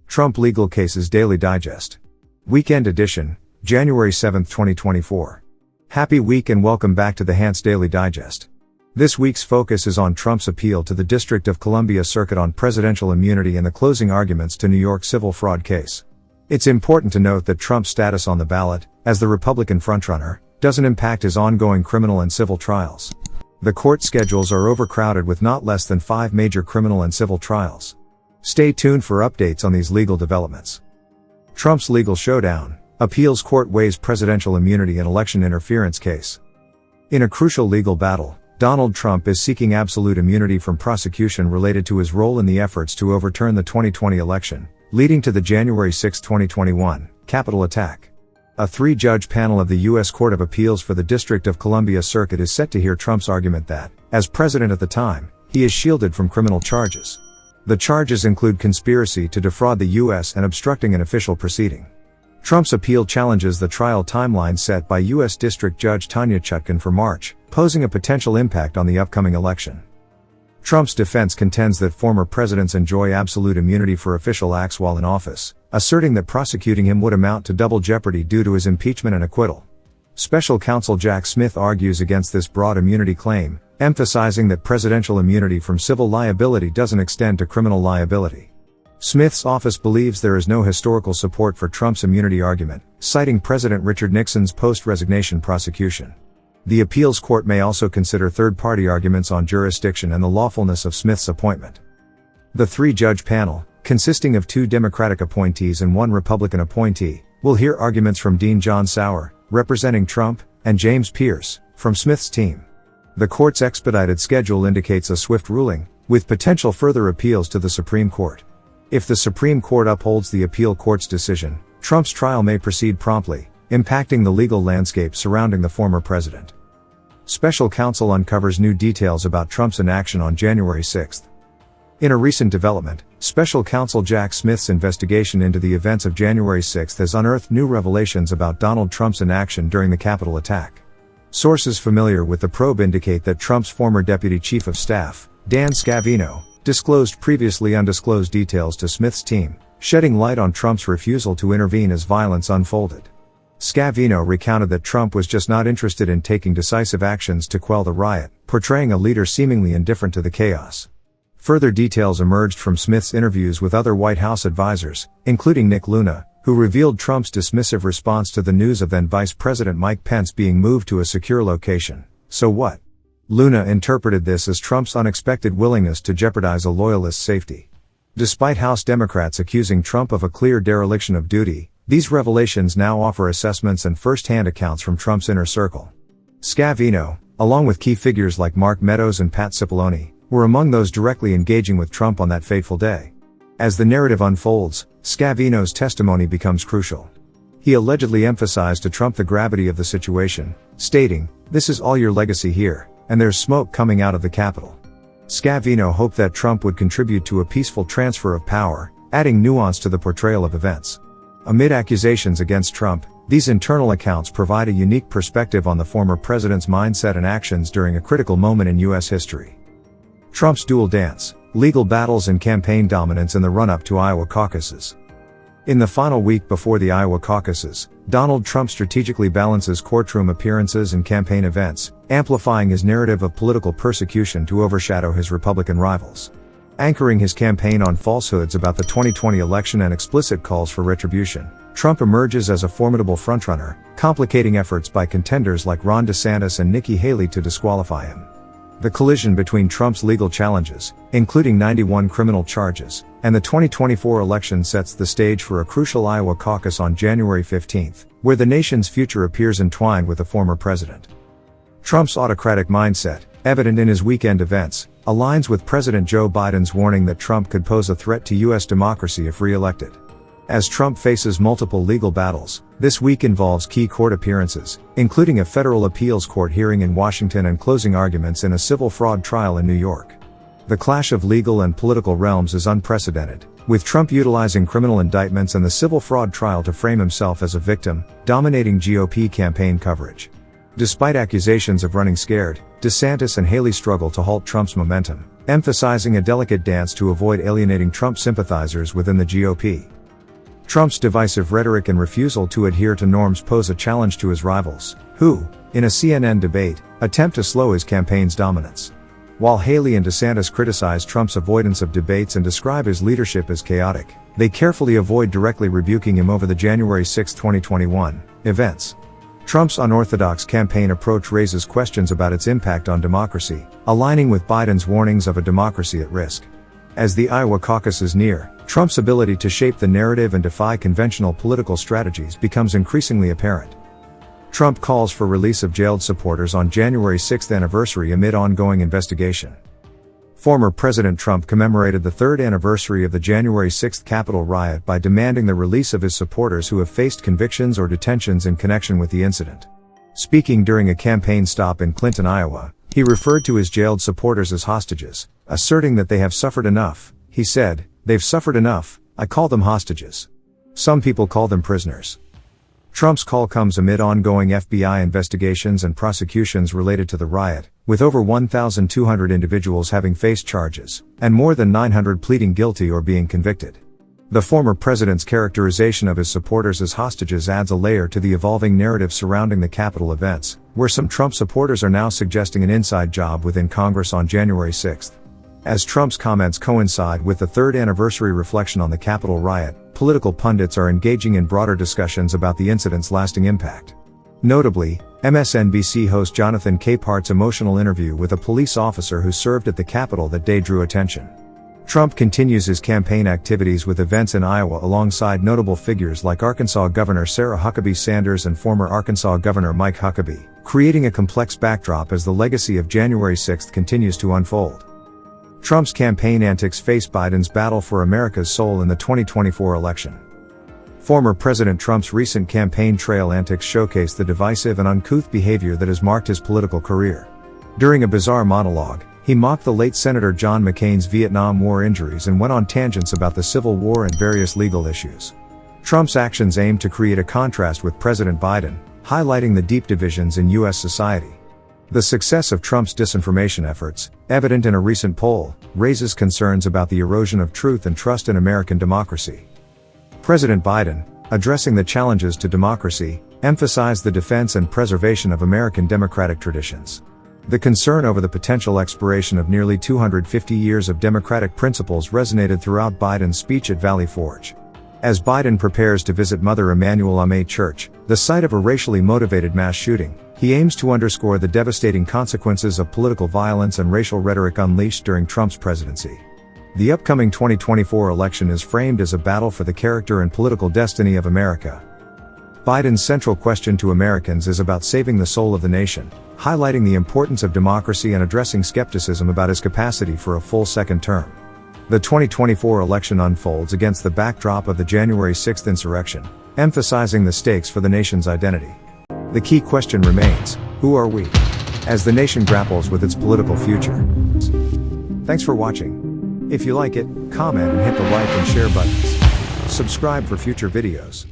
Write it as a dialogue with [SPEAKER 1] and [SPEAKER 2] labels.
[SPEAKER 1] Trump Legal Cases Daily Digest. Weekend Edition, January 7, 2024. Happy week and welcome back to the Hans Daily Digest. This week's focus is on Trump's appeal to the District of Columbia Circuit on presidential immunity and the closing arguments to New York civil fraud case. It's important to note that Trump's status on the ballot, as the Republican frontrunner, doesn't impact his ongoing criminal and civil trials. The court schedules are overcrowded with not less than 5 major criminal and civil trials. Stay tuned for updates on these legal developments. Trump's legal showdown. Appeals court weighs presidential immunity in election interference case. In a crucial legal battle, Donald Trump is seeking absolute immunity from prosecution related to his role in the efforts to overturn the 2020 election, leading to the January 6, 2021, Capitol attack. A 3-judge panel of the U.S. Court of Appeals for the District of Columbia Circuit is set to hear Trump's argument that, as president at the time, he is shielded from criminal charges. The charges include conspiracy to defraud the U.S. and obstructing an official proceeding. Trump's appeal challenges the trial timeline set by U.S. District Judge Tanya Chutkan for March, posing a potential impact on the upcoming election. Trump's defense contends that former presidents enjoy absolute immunity for official acts while in office, asserting that prosecuting him would amount to double jeopardy due to his impeachment and acquittal. Special counsel Jack Smith argues against this broad immunity claim, emphasizing that presidential immunity from civil liability doesn't extend to criminal liability. Smith's office believes there is no historical support for Trump's immunity argument, citing President Richard Nixon's post-resignation prosecution. The appeals court may also consider third-party arguments on jurisdiction and the lawfulness of Smith's appointment. The 3-judge panel, consisting of 2 Democratic appointees and 1 Republican appointee, will hear arguments from Dean John Sauer, representing Trump, and James Pierce, from Smith's team. The court's expedited schedule indicates a swift ruling, with potential further appeals to the Supreme Court. If the Supreme Court upholds the appeal court's decision, Trump's trial may proceed promptly, impacting the legal landscape surrounding the former president. Special counsel uncovers new details about Trump's inaction on January 6. In a recent development, special counsel Jack Smith's investigation into the events of January 6 has unearthed new revelations about Donald Trump's inaction during the Capitol attack. Sources familiar with the probe indicate that Trump's former deputy chief of staff, Dan Scavino, disclosed previously undisclosed details to Smith's team, shedding light on Trump's refusal to intervene as violence unfolded. Scavino recounted that Trump was just not interested in taking decisive actions to quell the riot, portraying a leader seemingly indifferent to the chaos. Further details emerged from Smith's interviews with other White House advisors, including Nick Luna, who revealed Trump's dismissive response to the news of then Vice President Mike Pence being moved to a secure location. So what? Luna interpreted this as Trump's unexpected willingness to jeopardize a loyalist's safety. Despite House Democrats accusing Trump of a clear dereliction of duty, these revelations now offer assessments and first-hand accounts from Trump's inner circle. Scavino, along with key figures like Mark Meadows and Pat Cipollone, were among those directly engaging with Trump on that fateful day. As the narrative unfolds, Scavino's testimony becomes crucial. He allegedly emphasized to Trump the gravity of the situation, stating, "This is all your legacy here, and there's smoke coming out of the Capitol." Scavino hoped that Trump would contribute to a peaceful transfer of power, adding nuance to the portrayal of events. Amid accusations against Trump, these internal accounts provide a unique perspective on the former president's mindset and actions during a critical moment in U.S. history. Trump's dual dance, legal battles and campaign dominance in the run-up to Iowa caucuses. In the final week before the Iowa caucuses, Donald Trump strategically balances courtroom appearances and campaign events, amplifying his narrative of political persecution to overshadow his Republican rivals. Anchoring his campaign on falsehoods about the 2020 election and explicit calls for retribution, Trump emerges as a formidable frontrunner, complicating efforts by contenders like Ron DeSantis and Nikki Haley to disqualify him. The collision between Trump's legal challenges, including 91 criminal charges, and the 2024 election sets the stage for a crucial Iowa caucus on January 15, where the nation's future appears entwined with the former president. Trump's autocratic mindset, evident in his weekend events, aligns with President Joe Biden's warning that Trump could pose a threat to U.S. democracy if re-elected. As Trump faces multiple legal battles, this week involves key court appearances, including a federal appeals court hearing in Washington and closing arguments in a civil fraud trial in New York. The clash of legal and political realms is unprecedented, with Trump utilizing criminal indictments and the civil fraud trial to frame himself as a victim, dominating GOP campaign coverage. Despite accusations of running scared, DeSantis and Haley struggle to halt Trump's momentum, emphasizing a delicate dance to avoid alienating Trump sympathizers within the GOP. Trump's divisive rhetoric and refusal to adhere to norms pose a challenge to his rivals, who, in a CNN debate, attempt to slow his campaign's dominance. While Haley and DeSantis criticize Trump's avoidance of debates and describe his leadership as chaotic, they carefully avoid directly rebuking him over the January 6, 2021, events. Trump's unorthodox campaign approach raises questions about its impact on democracy, aligning with Biden's warnings of a democracy at risk. As the Iowa caucuses near, Trump's ability to shape the narrative and defy conventional political strategies becomes increasingly apparent. Trump calls for release of jailed supporters on January 6th anniversary amid ongoing investigation. Former President Trump commemorated the third anniversary of the January 6th Capitol riot by demanding the release of his supporters who have faced convictions or detentions in connection with the incident. Speaking during a campaign stop in Clinton, Iowa, he referred to his jailed supporters as hostages, asserting that they have suffered enough. He said, "They've suffered enough, I call them hostages. Some people call them prisoners." Trump's call comes amid ongoing FBI investigations and prosecutions related to the riot, with over 1,200 individuals having faced charges, and more than 900 pleading guilty or being convicted. The former president's characterization of his supporters as hostages adds a layer to the evolving narrative surrounding the Capitol events, where some Trump supporters are now suggesting an inside job within Congress on January 6. As Trump's comments coincide with the third anniversary reflection on the Capitol riot, political pundits are engaging in broader discussions about the incident's lasting impact. Notably, MSNBC host Jonathan Capehart's emotional interview with a police officer who served at the Capitol that day drew attention. Trump continues his campaign activities with events in Iowa alongside notable figures like Arkansas Governor Sarah Huckabee Sanders and former Arkansas Governor Mike Huckabee, creating a complex backdrop as the legacy of January 6 continues to unfold. Trump's campaign antics face Biden's battle for America's soul in the 2024 election. Former President Trump's recent campaign trail antics showcase the divisive and uncouth behavior that has marked his political career. During a bizarre monologue, he mocked the late Senator John McCain's Vietnam War injuries and went on tangents about the Civil War and various legal issues. Trump's actions aimed to create a contrast with President Biden, highlighting the deep divisions in U.S. society. The success of Trump's disinformation efforts, evident in a recent poll, raises concerns about the erosion of truth and trust in American democracy. President Biden, addressing the challenges to democracy, emphasized the defense and preservation of American democratic traditions. The concern over the potential expiration of nearly 250 years of democratic principles resonated throughout Biden's speech at Valley Forge. As Biden prepares to visit Mother Emanuel AME Church, the site of a racially motivated mass shooting, he aims to underscore the devastating consequences of political violence and racial rhetoric unleashed during Trump's presidency. The upcoming 2024 election is framed as a battle for the character and political destiny of America. Biden's central question to Americans is about saving the soul of the nation, highlighting the importance of democracy and addressing skepticism about his capacity for a full second term. The 2024 election unfolds against the backdrop of the January 6 insurrection, emphasizing the stakes for the nation's identity. The key question remains, who are we? As the nation grapples with its political future. Thanks for watching. If you like it, comment and hit the like and share buttons. Subscribe for future videos.